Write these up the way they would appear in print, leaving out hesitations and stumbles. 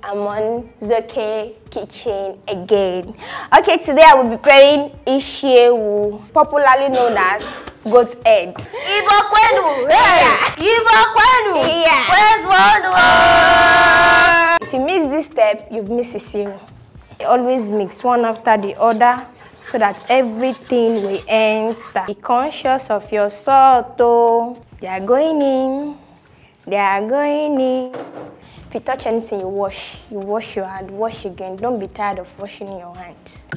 I'm on Zoke Kitchen again. Okay, today I will be preparing Isi Ewu, popularly known as goat head. Ibo kwenu! Hey! Ibo kwenu! Yeah. Where's one? If you miss this step, you've missed Isi Ewu. Always mix one after the other so that everything will enter. Be conscious of your salt, though. They are going in. They are going in. If you touch anything, you wash your hand, wash again. Don't be tired of washing your hands.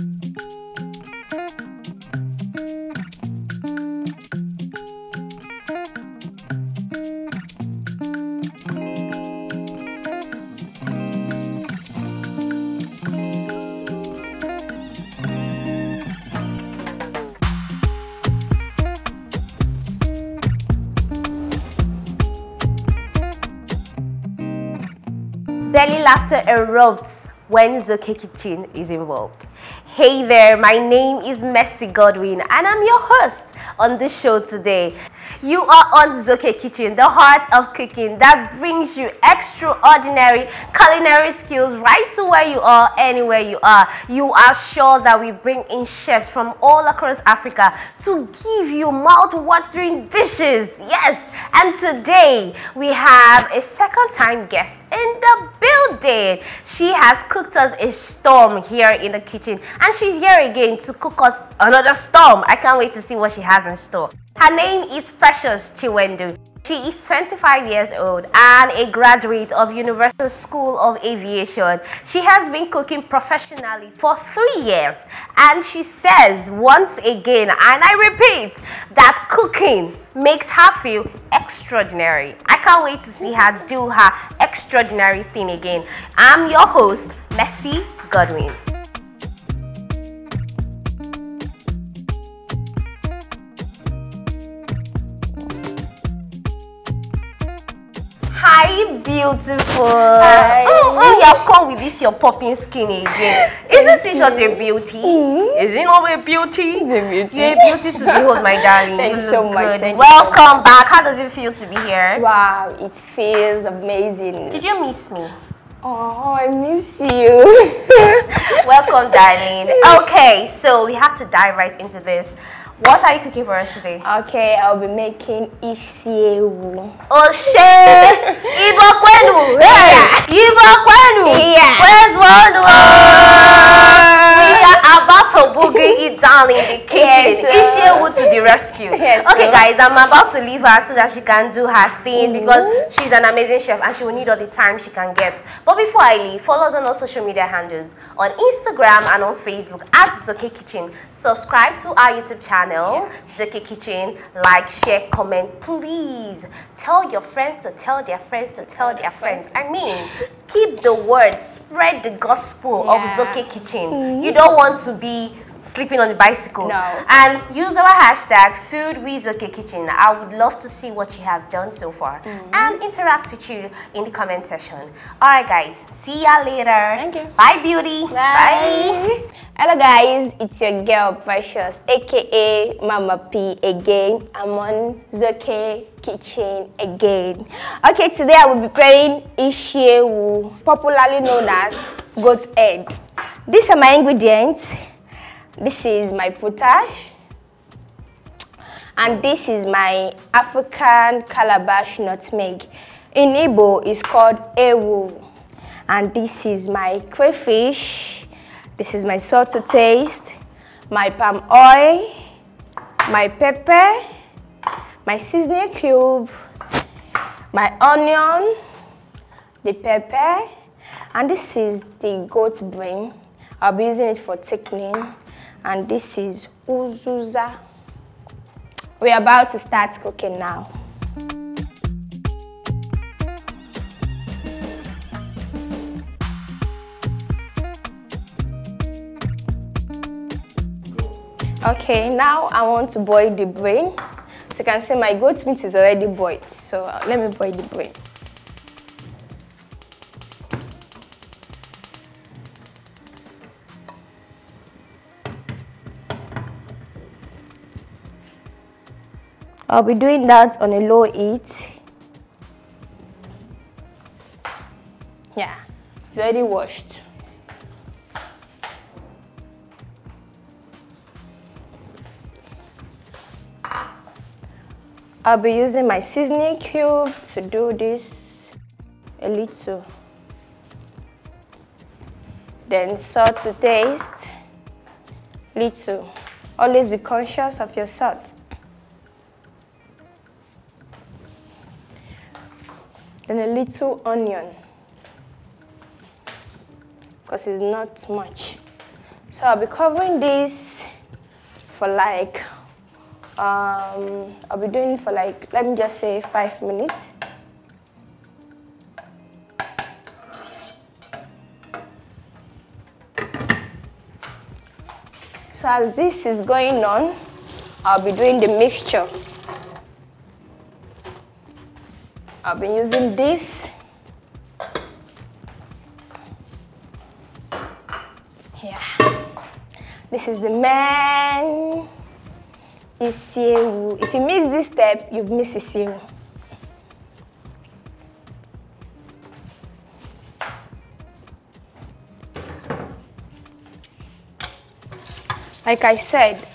Belly laughter erupts when Zoke Kitchen is involved. Hey there, my name is Mercy Godwin and I'm your host on this show today. You are on Zoke Kitchen, the heart of cooking that brings you extraordinary culinary skills right to where you are, anywhere you are. You are sure that we bring in chefs from all across Africa to give you mouth-watering dishes. Yes, and today we have a second-time guest in the building. She has cooked us a storm here in the kitchen and she's here again to cook us another storm. I can't wait to see what she has in store. Her name is Precious Chiwendu. She is 25 years old and a graduate of Universal School of Aviation. She has been cooking professionally for 3 years and she says once again, and I repeat, that cooking makes her feel extraordinary. I can't wait to see her do her extraordinary thing again. I'm your host, Mercy Godwin. Hi, beautiful. Hi. You have come with this your popping skin again. Isn't she not a beauty? Is it not a beauty? It's a beauty. You're a beauty to behold, my darling. Thank you so much. Welcome back. How does it feel to be here? Wow, it feels amazing. Did you miss me? Oh, I miss you. Welcome, darling. Okay, so we have to dive right into this. What are you cooking for us today? Okay, I'll be making Isi Ewu. Oh shit! Ibo kwenu! Hey! Ibo kwenu! Yeah. Where's one? We are about to boogie it down in the kitchen. Yes, Isi Ewu to the rescue. Yes, okay, guys, I'm about to leave her so that she can do her thing because she's an amazing chef and she will need all the time she can get. But before I leave, follow us on all social media handles on Instagram and on Facebook at Zoke Kitchen. Subscribe to our YouTube channel, Zoke Kitchen. Like, share, comment, please. Tell your friends to tell their friends to tell their friends. I mean, keep the word, spread the gospel of Zoke Kitchen. You don't want to be sleeping on the bicycle. No. And use our hashtag #FoodWithZokeKitchen. I would love to see what you have done so far and interact with you in the comment section. Alright guys, see ya later. Thank you. Bye beauty. Bye. Hello guys, it's your girl Precious, aka Mama P again. I'm on Zoke Kitchen again. Okay, today I will be preparing Isi Ewu, popularly known as goat head. These are my ingredients. This is my potash, and this is my African calabash nutmeg. In Igbo, it's called Ewu. And this is my crayfish. This is my salt to taste, my palm oil, my pepper, my seasoning cube, my onion, the pepper, and this is the goat brain. I'll be using it for thickening. And this is uzuza. We're about to start cooking now. Okay, now I want to boil the brain. So you can see my goat meat is already boiled. So let me boil the brain. I'll be doing that on a low heat. Yeah, It's already washed. I'll be using my seasoning cube to do this a little. Then salt to taste, little. Always be conscious of your salt. Then a little onion, because it's not much. So I'll be covering this for like, I'll be doing it for like, let me just say 5 minutes. So as this is going on, I'll be doing the mixture. I'll be using this. Yeah. This is the man. Isi Ewu. If you miss this step, you've missed Isi Ewu. Like I said,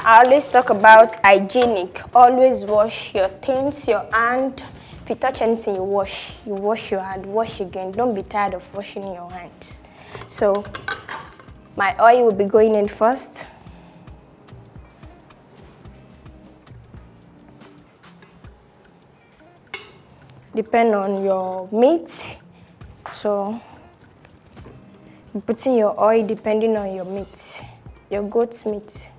I always talk about hygienic. Always wash your things, your hand. If you touch anything, you wash your hand, wash again. Don't be tired of washing your hands. So my oil will be going in first. Depend on your meat. So you put in your oil depending on your meat, your goat's meat.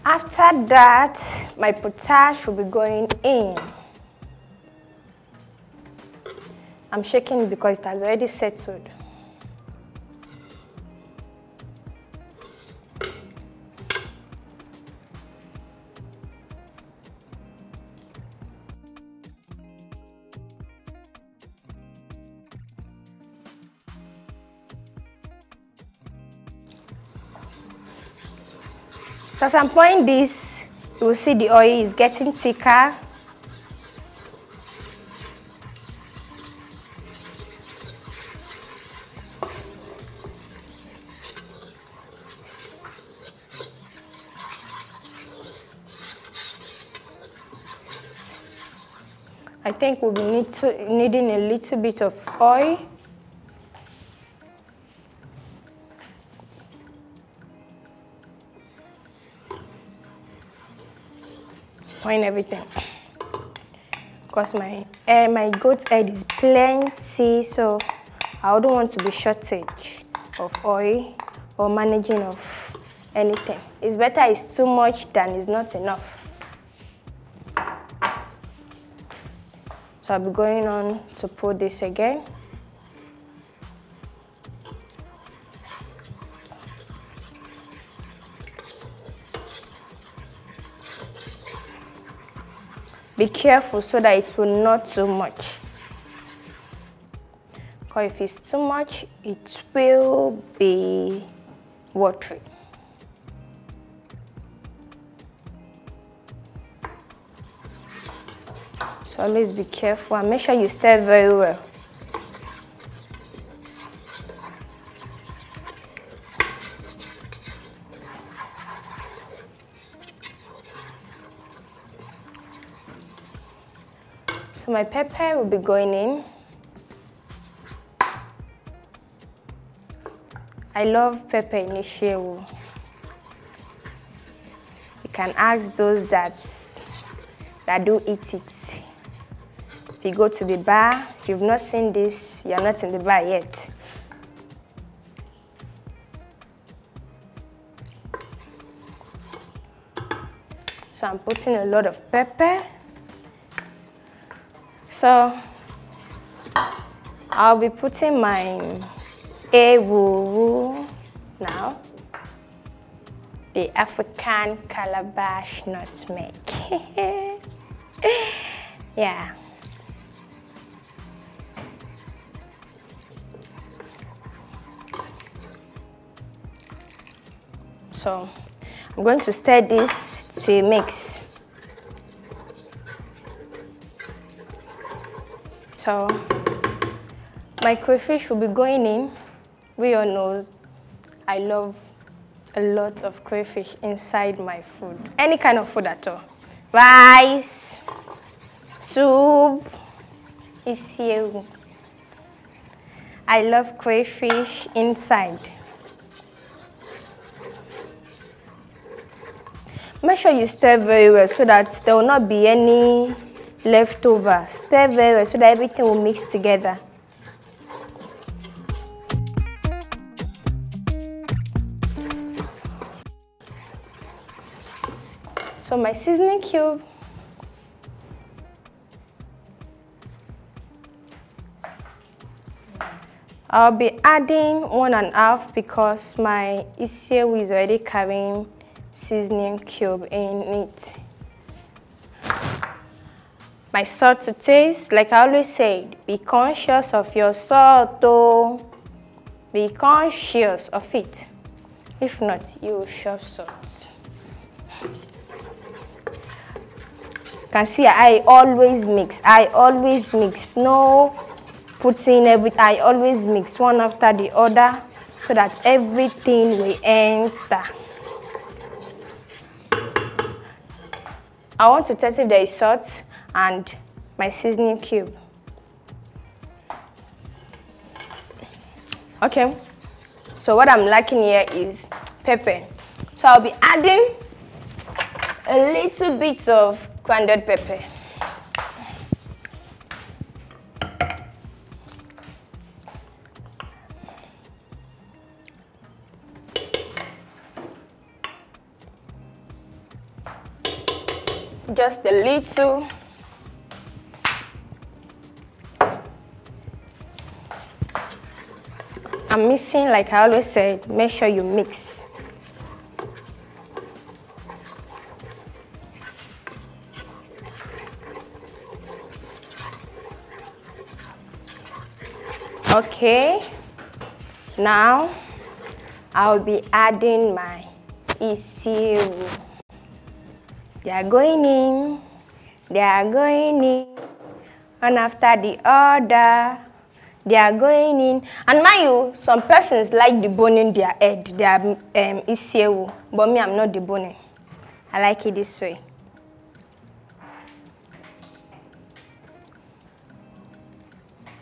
After that, my potash will be going in. I'm shaking it because it has already settled. So as I'm pouring this, you will see the oil is getting thicker. I think we'll be needing a little bit of oil. Pouring everything, because my goat's head is plenty, so I wouldn't want to be shortage of oil or managing of anything. It's better it's too much than it's not enough. So I'll be going on to pour this again. Be careful so that it will not too much. Because if it's too much, it will be watery. So always be careful and make sure you stir very well. So my pepper will be going in. I love pepper in Isi Ewu. You can ask those that do eat it. If you go to the bar, if you've not seen this, you're not in the bar yet. So I'm putting a lot of pepper. So I'll be putting my Ewu now, the African calabash nutmeg. So I'm going to stir this to mix. So my crayfish will be going in. We all know I love a lot of crayfish inside my food. Any kind of food at all. Rice, soup, Isi Ewu. I love crayfish inside. Make sure you stir very well so that there will not be any leftover. Stir very well so that everything will mix together. So my seasoning cube. I'll be adding 1.5 because my Isi Ewu is already carrying seasoning cube in it. My salt to taste, like I always say, be conscious of your salt though. Be conscious of it. If not, you will shove salt. You can see I always mix. No putting everything. I always mix one after the other so that everything will enter. I want to test if there is salt and my seasoning cube. Okay, so what I'm lacking here is pepper. So I'll be adding a little bit of grounded pepper. Just a little. I'm mixing, like I always said, make sure you mix. Okay, now I'll be adding my Isi Ewu. They are going in, one after the other. They are going in. And mind you, some persons like deboning their head, their Isi Ewu, but me, I'm not deboning. I like it this way.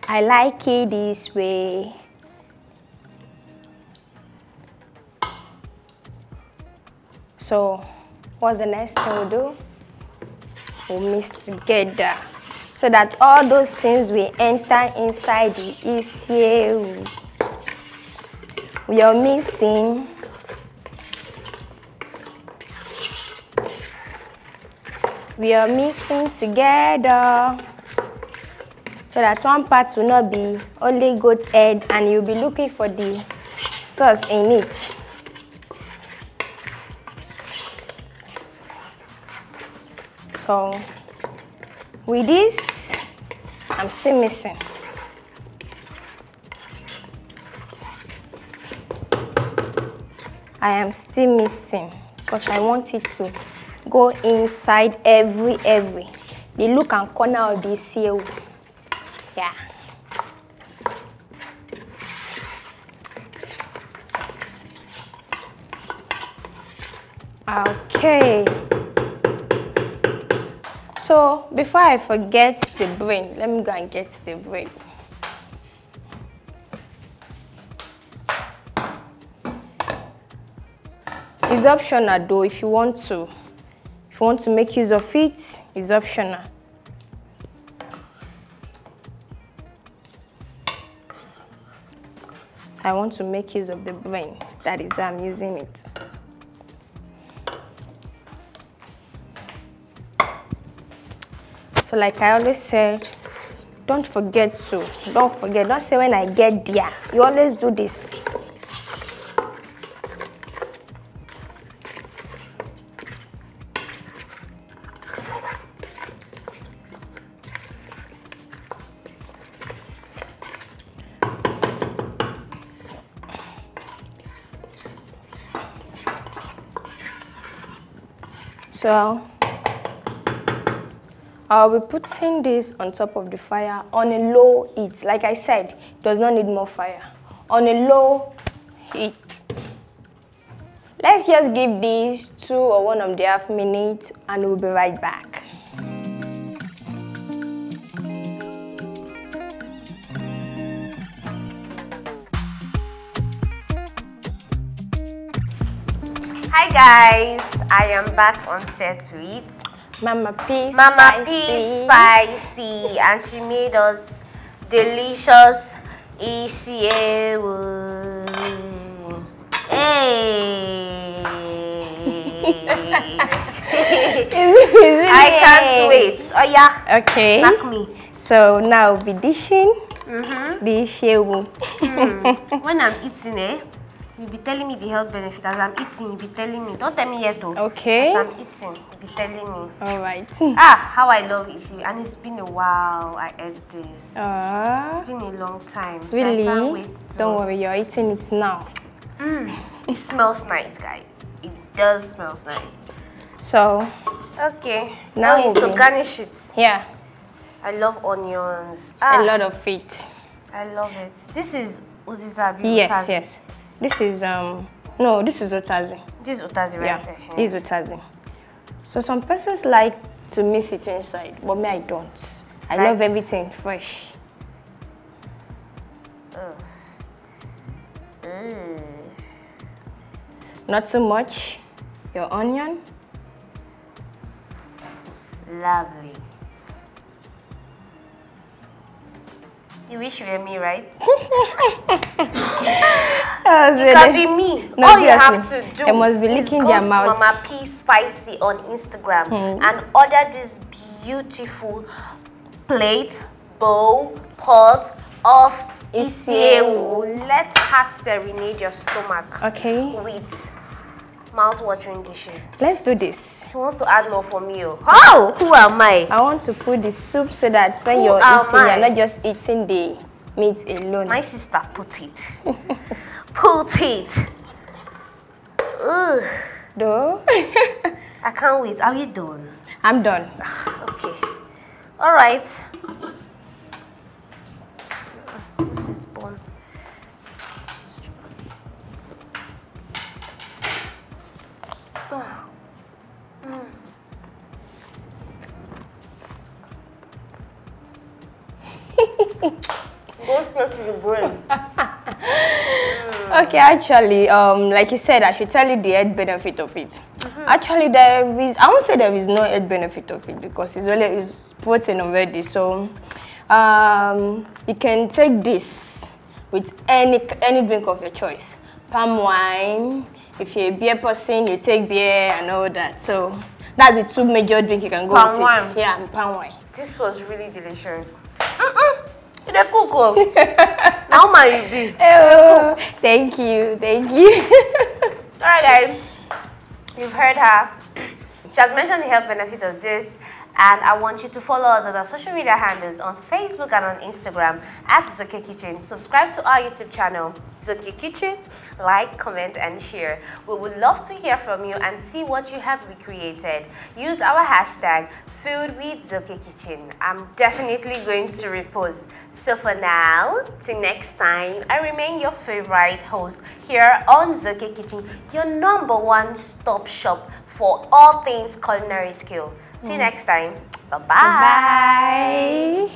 I like it this way. So, what's the next thing we'll do? We'll mix together so that all those things will enter inside the Isi Ewu. We are mixing. We are mixing together so that one part will not be only goat head and you'll be looking for the sauce in it. So with this, I'm still mixing. I am still mixing because I want it to go inside every the look and corner of the Isi Ewu. Yeah. Okay. So before I forget the brain, let me go and get the brain. It's optional though if you want to. If you want to make use of it, it's optional. I want to make use of the brain. That is why I'm using it. So like I always said, don't say when I get there. You always do this. So I'll be putting this on top of the fire on a low heat. Like I said, it does not need more fire. On a low heat. Let's just give this 2 or 1.5 minutes and we'll be right back. Hi guys, I am back on set with Mama P Spicy, and she made us delicious Isi Ewu. Hey! I can't wait. Oh yeah. Okay. Knock me. So now we'll be dishing the Isi Ewu. When I'm eating, you'll be telling me the health benefit. As I'm eating, you'll be telling me. Don't tell me yet though. Okay. As I'm eating, you'll be telling me. Alright. How I love Isi, and it's been a while I ate this. It's been a long time. So Really? I can't wait to... Don't worry, you're eating it now. It smells nice, guys. It does smell nice. So okay. now Now to garnish it. Yeah. I love onions. A lot of it. I love it. This is Uziza. Yes, Utazi. yes. This is no, this is Utazi. This is Utazi, right? Yeah, this is Utazi. So some persons like to mix it inside, but me I don't. I love everything fresh. Not so much. Your onion. Lovely. You wish you were me, right? You can be me. No, all you have to do it must be is licking go their to mouth. Mama P Spicy on Instagram and order this beautiful plate, bowl, pot of Isi Ewu. Let her serenade your stomach with mouth-watering dishes. Let's do this. She wants to add more for me. Oh, who am I? I want to put the soup so that when you're eating, you're not just eating the meat alone. My sister put it. Put it. Ugh. Though. I can't wait. Are you done? I'm done. Okay. All right. This is born. Go straight to the brain. Okay, actually, like you said, I should tell you the health benefit of it. Actually, there is, I won't say there is no health benefit of it because it's protein already. So, you can take this with any drink of your choice. Palm wine. If you're a beer person, you take beer and all that. So, that's the 2 major drinks you can go with it. Yeah, and palm wine. This was really delicious. The cook. Now my be. Oh, thank you, thank you. Alright guys, you've heard her. She has mentioned the health benefit of this, and I want you to follow us on our social media handles on Facebook and on Instagram at Zoke Kitchen. Subscribe to our YouTube channel, Zoke Kitchen. Like, comment, and share. We would love to hear from you and see what you have recreated. Use our hashtag Food with Zoke Kitchen. I'm definitely going to repost. So for now, till next time, I remain your favorite host here on Zoke Kitchen, your #1 stop shop for all things culinary skill. Till next time, bye-bye. Bye.